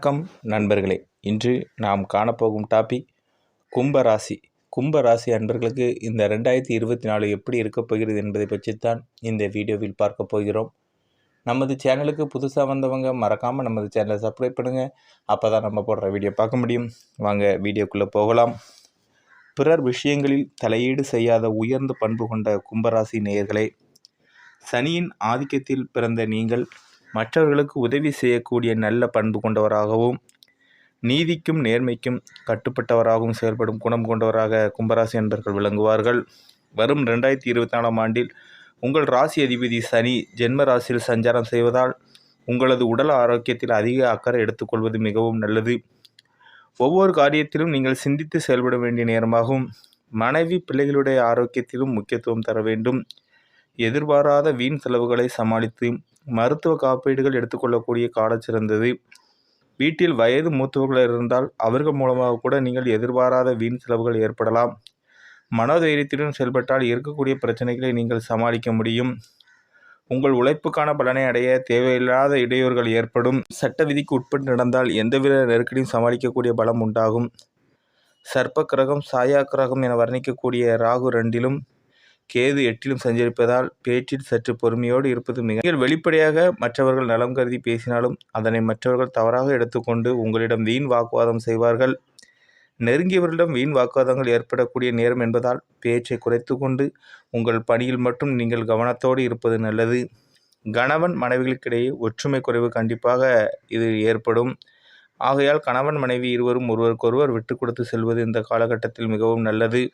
வணக்கம் நண்பர்களே. இன்று நாம் காணப்போகும் டாபிக் கும்பராசி. கும்பராசி அன்பர்களுக்கு இந்த 2024 எப்படி இருக்கப் போகிறது என்பதை பற்றித்தான் இந்த வீடியோவில் பார்க்க போகிறோம். நமது சேனலுக்கு புதுசாக வந்தவங்க மறக்காமல் நமது சேனலை சப்ஸ்கிரைப் பண்ணுங்கள். அப்போ தான் நம்ம போடுற வீடியோ பார்க்க முடியும். வாங்க வீடியோக்குள்ளே போகலாம். பிறர் விஷயங்களில் தலையீடு செய்யாத உயர்ந்த பண்பு கொண்ட கும்பராசி நேயர்களே, சனியின் ஆதிக்கத்தில் பிறந்த நீங்கள் மற்றவர்களுக்கு உதவி செய்யக்கூடிய நல்ல பண்பு கொண்டவராகவும் நீதிக்கும் நேர்மைக்கும் கட்டுப்பட்டவராகவும் செயல்படும் குணம் கொண்டவராக கும்பராசி என்பர்கள் விளங்குவார்கள். வரும் 2024ஆம் ஆண்டில் உங்கள் ராசி அதிபதி சனி ஜென்ம ராசியில் சஞ்சாரம் செய்வதால் உங்களது உடல் ஆரோக்கியத்தில் அதிக அக்கறை எடுத்துக்கொள்வது மிகவும் நல்லது. ஒவ்வொரு காரியத்திலும் நீங்கள் சிந்தித்து செயல்பட வேண்டிய நேரமாகும். மனைவி பிள்ளைகளுடைய ஆரோக்கியத்திலும் முக்கியத்துவம் தர வேண்டும். எதிர்பாராத வீண் செலவுகளை சமாளித்து மருத்துவ காப்பீடுகள் எடுத்துக்கொள்ளக்கூடிய காலம் சிறந்தது. வீட்டில் வயது மூத்தவர்கள் இருந்தால் அவர்கள் மூலமாக கூட நீங்கள் எதிர்பாராத வீண் செலவுகள் ஏற்படலாம். மனோதைரியத்துடன் செயல்பட்டால் இருக்கக்கூடிய பிரச்சனைகளை நீங்கள் சமாளிக்க முடியும். உங்கள் உழைப்புக்கான பலனை அடைய தேவையில்லாத இடையூறுகள் ஏற்படும். சட்ட விதிக்கு உட்பட்டு நடந்தால் எந்தவித நெருக்கடியும் சமாளிக்கக்கூடிய பலம் உண்டாகும். சர்ப்ப கிரகம் சாயா கிரகம் என வர்ணிக்கக்கூடிய ராகு 2லும் கேது 8லும் சஞ்சரிப்பதால் பேச்சில் சற்று பொறுமையோடு இருப்பது நீங்கள் வெளிப்படையாக மற்றவர்கள் நலம் கருதி பேசினாலும் அதனை மற்றவர்கள் தவறாக எடுத்துக்கொண்டு உங்களிடம் வீண் வாக்குவாதம் செய்வார்கள். நெருங்கியவர்களிடம் வீண் வாக்குவாதங்கள் ஏற்படக்கூடிய நேரம் என்பதால் பேச்சை குறைத்து கொண்டு உங்கள் பணியில் மட்டும் நீங்கள் கவனத்தோடு இருப்பது நல்லது. கணவன் மனைவிகளுக்கிடையே ஒற்றுமை குறைவு கண்டிப்பாக இது ஏற்படும். ஆகையால் கணவன் மனைவி இருவரும் ஒருவருக்கொருவர் விட்டு கொடுத்து செல்வது இந்த காலகட்டத்தில் மிகவும் நல்லது.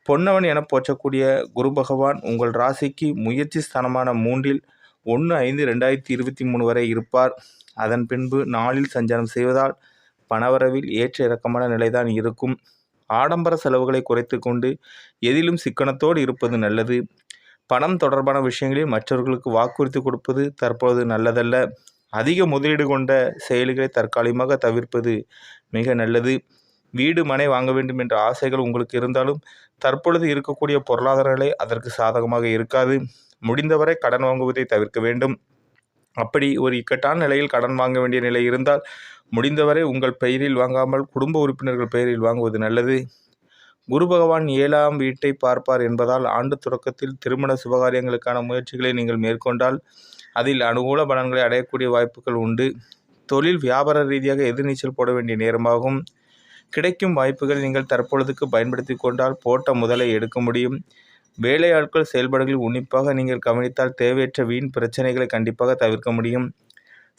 பொன்னவன் என போற்றக்கூடிய குரு பகவான் உங்கள் ராசிக்கு முயற்சி ஸ்தானமான 3இல் 1/5/2023 வரை இருப்பார். அதன் பின்பு 4இல் சஞ்சாரம் செய்வதால் பணவரவில் ஏற்ற இறக்கமான நிலைதான் இருக்கும். ஆடம்பர செலவுகளை குறைத்து கொண்டு எதிலும் சிக்கனத்தோடு இருப்பது நல்லது. பணம் தொடர்பான விஷயங்களில் மற்றவர்களுக்கு வாக்குறுதி கொடுப்பது தற்பொழுது நல்லதல்ல. அதிக முதலீடு கொண்ட செயல்களை தற்காலிகமாக தவிர்ப்பது மிக நல்லது. வீடு மனை வாங்க வேண்டும் என்ற ஆசைகள் உங்களுக்கு இருந்தாலும் தற்பொழுது இருக்கக்கூடிய பொருளாதார நிலை அதற்கு சாதகமாக இருக்காது. முடிந்தவரை கடன் வாங்குவதை தவிர்க்க வேண்டும். அப்படி ஒரு இக்கட்டான நிலையில் கடன் வாங்க வேண்டிய நிலை இருந்தால் முடிந்தவரை உங்கள் பெயரில் வாங்காமல் குடும்ப உறுப்பினர்கள் பெயரில் வாங்குவது நல்லது. குரு பகவான் 7ஆம் வீட்டை பார்ப்பார் என்பதால் ஆண்டு தொடக்கத்தில் திருமண சுபகாரியங்களுக்கான முயற்சிகளை நீங்கள் மேற்கொண்டால் அதில் அனுகூல பலன்களை அடையக்கூடிய வாய்ப்புகள் உண்டு. தொழில் வியாபார ரீதியாக எதிர்நீச்சல் போட வேண்டிய நேரமாகும். கிடைக்கும் வாய்ப்புகள் நீங்கள் தற்பொழுதுக்கு பயன்படுத்தி கொண்டால் போட்ட முதலை எடுக்க முடியும். வேலையாட்கள் செயல்பாடுகளில் உன்னிப்பாக நீங்கள் கவனித்தால் தேவையற்ற வீண் பிரச்சனைகளை கண்டிப்பாக தவிர்க்க முடியும்.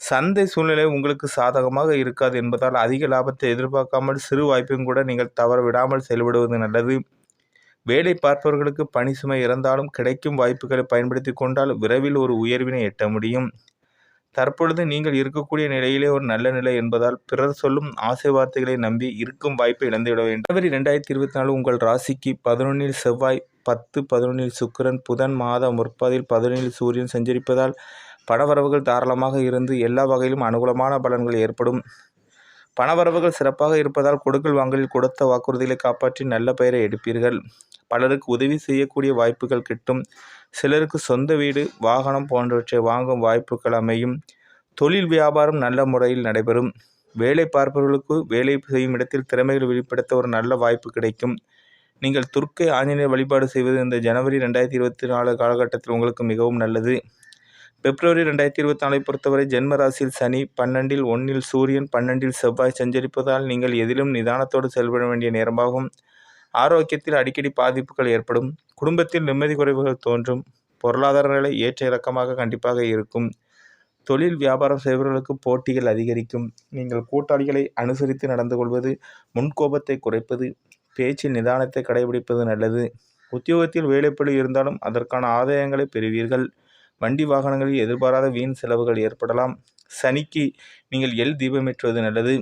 சந்தை சூழ்நிலை உங்களுக்கு சாதகமாக இருக்காது என்பதால் அதிக லாபத்தை எதிர்பார்க்காமல் சிறு வாய்ப்பையும் கூட நீங்கள் தவற விடாமல் செயல்படுவது நல்லது. வேலை பார்ப்பவர்களுக்கு பணி சுமை இருந்தாலும் கிடைக்கும் வாய்ப்புகளை பயன்படுத்தி கொண்டால் விரைவில் ஒரு உயர்வினை எட்ட முடியும். தற்பொழுது நீங்கள் இருக்கக்கூடிய நிலையிலே ஒரு நல்ல நிலை என்பதால் பிறர் சொல்லும் ஆசை வார்த்தைகளை நம்பி இருக்கும் வாய்ப்பை இழந்துவிட வேண்டும். ஜனவரி 2024 உங்கள் ராசிக்கு 11இல் செவ்வாய், 10-11இல் சுக்கிரன், புதன் மாத முற்பாதியில் 11இல் சூரியன் சஞ்சரிப்பதால் பணவரவுகள் தாராளமாக இருந்து எல்லா வகையிலும் அனுகூலமான பலன்கள் ஏற்படும். பணவரவுகள் சிறப்பாக இருப்பதால் கொடுக்கல் வாங்கலில் கொடுத்த வாக்குறுதிகளை காப்பாற்றி நல்ல பெயரை எடுப்பீர்கள். பலருக்கு உதவி செய்யக்கூடிய வாய்ப்புகள் கிட்டும். சிலருக்கு சொந்த வீடு வாகனம் போன்றவற்றை வாங்கும் வாய்ப்புகள் அமையும். தொழில் வியாபாரம் நல்ல முறையில் நடைபெறும். வேலை பார்ப்பவர்களுக்கு வேலை செய்யும் இடத்தில் திறமைகள் வெளிப்படுத்த ஒரு நல்ல வாய்ப்பு கிடைக்கும். நீங்கள் துர்க்கை ஆஞ்சநேயர் வழிபாடு செய்வது இந்த ஜனவரி 2024 காலகட்டத்தில் உங்களுக்கு மிகவும் நல்லது. பிப்ரவரி 2024 பொறுத்தவரை ஜென்ம ராசியில் சனி, 12இல் 1இல் சூரியன், 12இல் செவ்வாய் சஞ்சரிப்பதால் நீங்கள் எதிலும் நிதானத்தோடு செயல்பட வேண்டிய நேரமாகும். ஆரோக்கியத்தில் அடிக்கடி பாதிப்புகள் ஏற்படும். குடும்பத்தில் நிம்மதி குறைவுகள் தோன்றும். பொருளாதார நிலை ஏற்ற இறக்கமாக கண்டிப்பாக இருக்கும். தொழில் வியாபாரம் செய்பவர்களுக்கு போட்டிகள் அதிகரிக்கும். நீங்கள் கூட்டாளிகளை அனுசரித்து நடந்து கொள்வது, முன்கோபத்தை குறைப்பது, பேச்சில் நிதானத்தை கடைபிடிப்பது நல்லது. உத்தியோகத்தில் வேலைப்பளு இருந்தாலும் அதற்கான ஆதாயங்களை பெறுவீர்கள். வண்டி வாகனங்களில் எதிர்பாராத வீண் செலவுகள் ஏற்படலாம். சனிக்கு நீங்கள் எள் தீபமேற்றுவது நல்லது.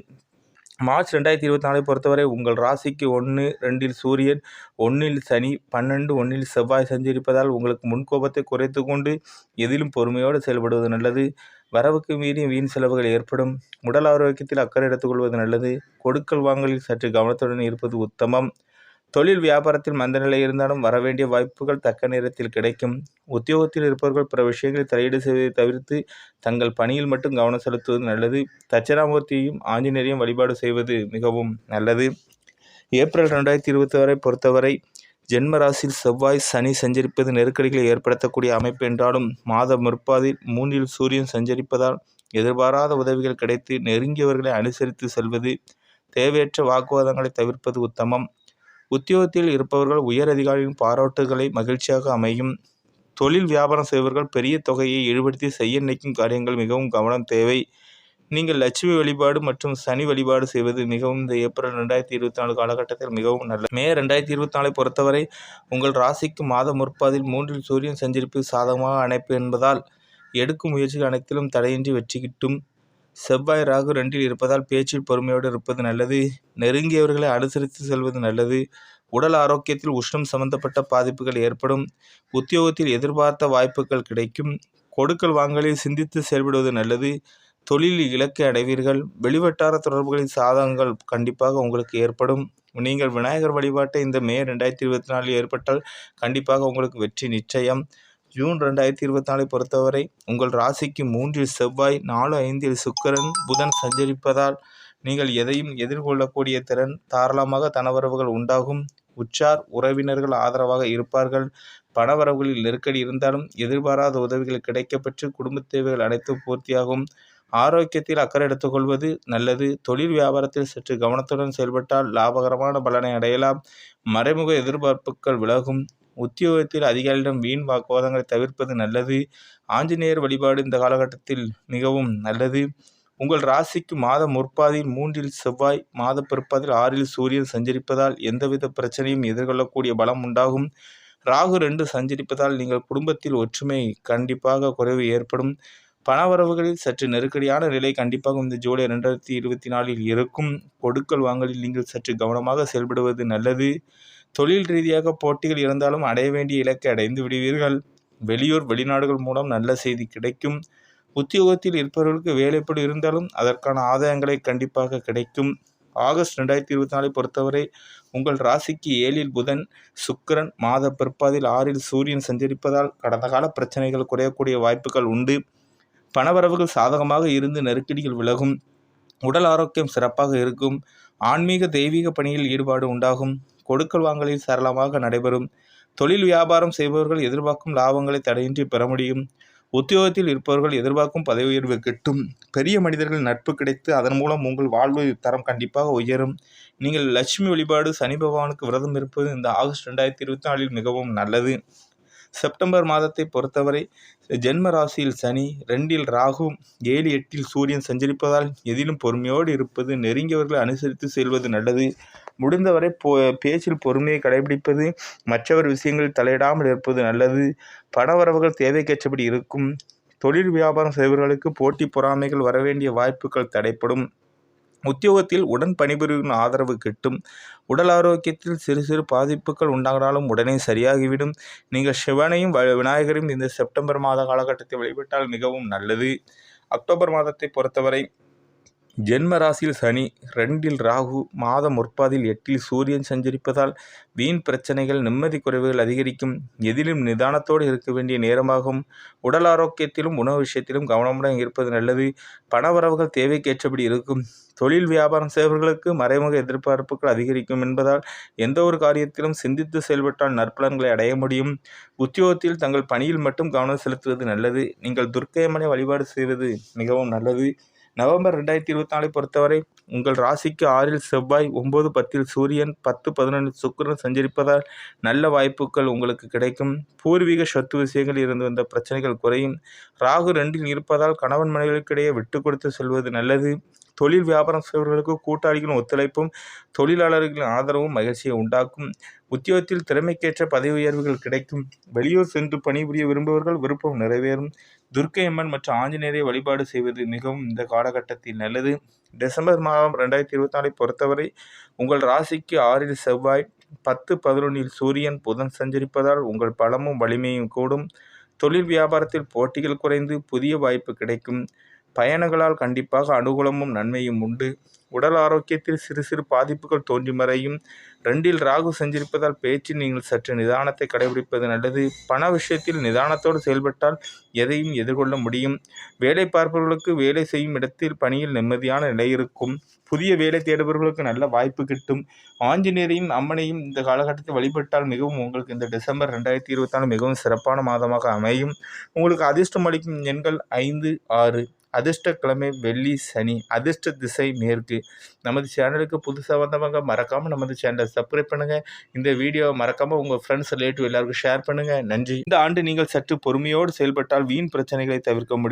மார்ச் 2024 பொறுத்தவரை உங்கள் ராசிக்கு 1-2இல் சூரியன், 1இல் சனி, 12-1இல் செவ்வாய் சஞ்சரிப்பதால் உங்களுக்கு முன்கோபத்தை குறைத்து கொண்டு எதிலும் பொறுமையோடு செயல்படுவது நல்லது. வரவுக்கு மீறிய வீண் செலவுகள் ஏற்படும். உடல் ஆரோக்கியத்தில் அக்கறை எடுத்துக்கொள்வது நல்லது. கொடுக்கல் வாங்கலில் சற்று கவனத்துடன் இருப்பது உத்தமம். தொழில் வியாபாரத்தில் மந்த நிலை இருந்தாலும் வரவேண்டிய வாய்ப்புகள் தக்க நேரத்தில் கிடைக்கும். உத்தியோகத்தில் இருப்பவர்கள் பிற விஷயங்களில் தலையீடு செய்வதை தவிர்த்து தங்கள் பணியில் மட்டும் கவனம் செலுத்துவது நல்லது. தட்சிணாமூர்த்தியையும் ஆஞ்சநேயரையும் வழிபாடு செய்வது மிகவும் நல்லது. ஏப்ரல் 2020 பொறுத்தவரை ஜென்ம ராசியில் செவ்வாய் சனி சஞ்சரிப்பது நெருக்கடிகளை ஏற்படுத்தக்கூடிய அமைப்பு என்றாலும் மாத முற்பாதில் 3 சூரியன் சஞ்சரிப்பதால் எதிர்பாராத உதவிகள் கிடைத்து நெருங்கியவர்களை அனுசரித்து செல்வது, தேவையற்ற வாக்குவாதங்களை தவிர்ப்பது உத்தமம். உத்தியோகத்தில் இருப்பவர்கள் உயர் அதிகாரிகளின் பாராட்டுகளை மகிழ்ச்சியாக அமையும். தொழில் வியாபாரம் செய்பவர்கள் பெரிய தொகையை ஈடுபடுத்தி செய்ய நினைக்கும் காரியங்கள் மிகவும் கவனம் தேவை. நீங்கள் லட்சுமி வழிபாடு மற்றும் சனி வழிபாடு செய்வது மிகவும் இந்த ஏப்ரல் 2024 காலகட்டத்தில் மிகவும் நல்லது. மே 2024 பொறுத்தவரை உங்கள் ராசிக்கு மாத முற்பாதில் 3 சூரியன் சஞ்சரிப்பு சாதகமாக அமைப்பு என்பதால் எடுக்கும் முயற்சிகள் அனைத்திலும் தடையின்றி வெற்றி கிட்டும். செவ்வாய் ராகு 2 இருப்பதால் பேச்சில் பொறுமையோடு இருப்பது நல்லது. நெருங்கியவர்களை அனுசரித்து செல்வது நல்லது. உடல் ஆரோக்கியத்தில் உஷ்ணம் சம்பந்தப்பட்ட பாதிப்புகள் ஏற்படும். உத்தியோகத்தில் எதிர்பார்த்த வாய்ப்புகள் கிடைக்கும். கொடுக்கல் வாங்கலில் சிந்தித்து செயல்படுவது நல்லது. தொழிலில் இலக்கை அடைவீர்கள். வெளிவட்டார தொடர்புகளின் சாதகங்கள் கண்டிப்பாக உங்களுக்கு ஏற்படும். நீங்கள் விநாயகர் வழிபாட்டை இந்த மே 2024 ஏற்பட்டால் கண்டிப்பாக உங்களுக்கு வெற்றி நிச்சயம். ஜூன் 2024 பொறுத்தவரை உங்கள் ராசிக்கு 3 செவ்வாய், 4, 5 சுக்கிரன், புதன் சஞ்சரிப்பதால் நீங்கள் எதையும் எதிர்கொள்ளக்கூடிய திறன், தாராளமாக தனவரவுகள் உண்டாகும். உற்றார் உறவினர்கள் ஆதரவாக இருப்பார்கள். பணவரவுகளில் நெருக்கடி இருந்தாலும் எதிர்பாராத உதவிகள் கிடைக்கப்பெற்று குடும்ப தேவைகள் அனைத்தும் பூர்த்தியாகும். ஆரோக்கியத்தில் அக்கறை எடுத்துக்கொள்வது நல்லது. தொழில் வியாபாரத்தில் சற்று கவனத்துடன் செயல்பட்டால் லாபகரமான பலனை அடையலாம். மறைமுக எதிர்பார்ப்புகள் விலகும். உத்தியோகத்தில் அதிகாரிகளிடம் வீண் வாக்குவாதங்களை தவிர்ப்பது நல்லது. ஆஞ்சநேயர் வழிபாடு இந்த காலகட்டத்தில் மிகவும் நல்லது. உங்கள் ராசிக்கு மாத முற்பாதில் 3 செவ்வாய், மாத பிற்பாதில் 6 சூரியன் சஞ்சரிப்பதால் எந்தவித பிரச்சனையும் எதிர்கொள்ளக்கூடிய பலம் உண்டாகும். ராகு 2 சஞ்சரிப்பதால் நீங்கள் குடும்பத்தில் ஒற்றுமை கண்டிப்பாக குறைவு ஏற்படும். பணவரவுகளில் சற்று நெருக்கடியான நிலை கண்டிப்பாக இந்த ஜூலை 2024 இருக்கும். கொடுக்கல் வாங்கலில் நீங்கள் சற்று கவனமாக செயல்படுவது நல்லது. தொழில் ரீதியாக போட்டிகள் இருந்தாலும் அடைய வேண்டிய இலக்கை அடைந்து விடுவீர்கள். வெளியூர் வெளிநாடுகள் மூலம் நல்ல செய்தி கிடைக்கும். உத்தியோகத்தில் இருப்பவர்களுக்கு வேலைப்படு இருந்தாலும் அதற்கான ஆதாயங்களை கண்டிப்பாக கிடைக்கும். ஆகஸ்ட் 2024 பொறுத்தவரை உங்கள் ராசிக்கு 7 புதன், சுக்கிரன், மாத பிற்பாதில் 6 சூரியன் சஞ்சரிப்பதால் கடந்த கால பிரச்சனைகள் குறையக்கூடிய வாய்ப்புகள் உண்டு. பணவரவுகள் சாதகமாக இருந்து நெருக்கடிகள் விலகும். உடல் ஆரோக்கியம் சிறப்பாக இருக்கும். ஆன்மீக தெய்வீக பணியில் ஈடுபாடு உண்டாகும். கொடுக்கல் வாங்கலில் சரளமாக நடைபெறும். தொழில் வியாபாரம் செய்பவர்கள் எதிர்பார்க்கும் லாபங்களை தடையின்றி பெற முடியும். உத்தியோகத்தில் இருப்பவர்கள் எதிர்பார்க்கும் பதவி உயர்வு கிட்டும். பெரிய மனிதர்கள் நட்பு கிடைத்து அதன் மூலம் உங்கள் வாழ்வு தரம் கண்டிப்பாக உயரும். நீங்கள் லட்சுமி வழிபாடு, சனி பகவானுக்கு விரதம் இருப்பது இந்த ஆகஸ்ட் 2024 மிகவும் நல்லது. செப்டம்பர் மாதத்தை பொறுத்தவரை ஜென்ம ராசியில் சனி, 2 ராகு, 7, 8 சூரியன் சஞ்சரிப்பதால் எதிலும் பொறுமையோடு இருப்பது, நெருங்கியவர்களை அனுசரித்து செல்வது நல்லது. முடிந்தவரை பேச்சில் பொறுமையை கடைபிடிப்பது, மற்றவர் விஷயங்களில் தலையிடாமல் இருப்பது நல்லது. பணவரவுகள் தேவைக்கேற்றபடி இருக்கும். தொழில் வியாபாரம் செய்பவர்களுக்கு போட்டி பொறாமைகள் வரவேண்டிய வாய்ப்புகள் தடைப்படும். உத்தியோகத்தில் உடன் பணிபுரியும் ஆதரவு கிட்டும். உடல் ஆரோக்கியத்தில் சிறு சிறு பாதிப்புகள் உண்டானாலும் உடனே சரியாகிவிடும். நீங்கள் சிவனையும் விநாயகரையும் இந்த செப்டம்பர் மாத காலகட்டத்தை வழிபட்டால் மிகவும் நல்லது. அக்டோபர் மாதத்தை பொறுத்தவரை ஜென்ம ராசியில் சனி, 2 ராகு, மாத முற்பாதில் 8 சூரியன் சஞ்சரிப்பதால் வீண் பிரச்சனைகள், நிம்மதி குறைவுகள் அதிகரிக்கும். எதிலும் நிதானத்தோடு இருக்க வேண்டிய நேரமாகும். உடல் ஆரோக்கியத்திலும் உணவு விஷயத்திலும் கவனமுடன் இருப்பது நல்லது. பணவரவுகள் தேவைக்கேற்றபடி இருக்கும். தொழில் வியாபாரம் செய்பவர்களுக்கு மறைமுக எதிர்பார்ப்புகள் அதிகரிக்கும் என்பதால் எந்த ஒரு காரியத்திலும் சிந்தித்து செயல்பட்டால் நற்பலன்களை அடைய முடியும். உத்தியோகத்தில் தங்கள் பணியில் மட்டும் கவனம் செலுத்துவது நல்லது. நீங்கள் துர்க்கையம்மனை வழிபாடு செய்வது மிகவும் நல்லது. நவம்பர் 2024 பொறுத்தவரை உங்கள் ராசிக்கு 6 செவ்வாய், 9, 10 சூரியன், 10, 11 சுக்கிரன் சஞ்சரிப்பதால் நல்ல வாய்ப்புகள் உங்களுக்கு கிடைக்கும். பூர்வீக சொத்து விஷயங்களில் இருந்து வந்த பிரச்சனைகள் குறையும். ராகு 2 இருப்பதால் கணவன் மனைவிகளுக்கிடையே விட்டு கொடுத்து செல்வது நல்லது. தொழில் வியாபாரம் செய்பவர்களுக்கு கூட்டாளிகளின் ஒத்துழைப்பும் தொழிலாளர்களின் ஆதரவும் மகிழ்ச்சியை உண்டாக்கும். உத்தியோகத்தில் திறமைக்கேற்ற பதவி உயர்வுகள் கிடைக்கும். வெளியூர் சென்று பணிபுரிய விரும்புபவர்கள் விருப்பம் நிறைவேறும். துர்க்கையம்மன் மற்றும் ஆஞ்சநேயரை வழிபாடு செய்வது மிகவும் இந்த காலகட்டத்தில் நல்லது. டிசம்பர் மாதம் 2024 பொறுத்தவரை உங்கள் ராசிக்கு 6 செவ்வாய், 10, 11 சூரியன், புதன் சஞ்சரிப்பதால் உங்கள் பலமும் வலிமையும் கூடும். தொழில் வியாபாரத்தில் போட்டிகள் குறைந்து புதிய வாய்ப்பு கிடைக்கும். பயணங்களால் கண்டிப்பாக அனுகூலமும் நன்மையும் உண்டு. உடல் ஆரோக்கியத்தில் சிறு சிறு பாதிப்புகள் தோன்றி மறையும். 2ல் ராகு சஞ்சரிப்பதால் பேச்சில் நீங்கள் சற்று நிதானத்தை கடைபிடிப்பது நல்லது. பண விஷயத்தில் நிதானத்தோடு செயல்பட்டால் எதையும் எதிர்கொள்ள முடியும். வேலை பார்ப்பவர்களுக்கு வேலை செய்யும் இடத்தில் பணியில் நிம்மதியான நிலை இருக்கும். புதிய வேலை தேடுபவர்களுக்கு நல்ல வாய்ப்பு கிட்டும். ஆஞ்சநேயரையும் அம்மனையும் இந்த காலகட்டத்தில் வழிபட்டால் மிகவும் உங்களுக்கு இந்த டிசம்பர் 2024 மிகவும் சிறப்பான மாதமாக அமையும். உங்களுக்கு அதிர்ஷ்டம் அளிக்கும் எண்கள் 5, 6. அதிர்ஷ்ட கிழமை வெள்ளி, சனி. அதிர்ஷ்ட திசை மேற்கு. நமது சேனலுக்கு புதுசாக வந்தவங்க மறக்காமல் நமது சேனலை சப்ஸ்கிரைப் பண்ணுங்கள். இந்த வீடியோவை மறக்காமல் உங்கள் ஃப்ரெண்ட்ஸ் ரிலேட்டிவ் எல்லாருக்கும் ஷேர் பண்ணுங்கள். நன்றி. இந்த ஆண்டு நீங்கள் சற்று பொறுமையோடு செயல்பட்டால் வீண் பிரச்சனைகளை தவிர்க்க முடியும்.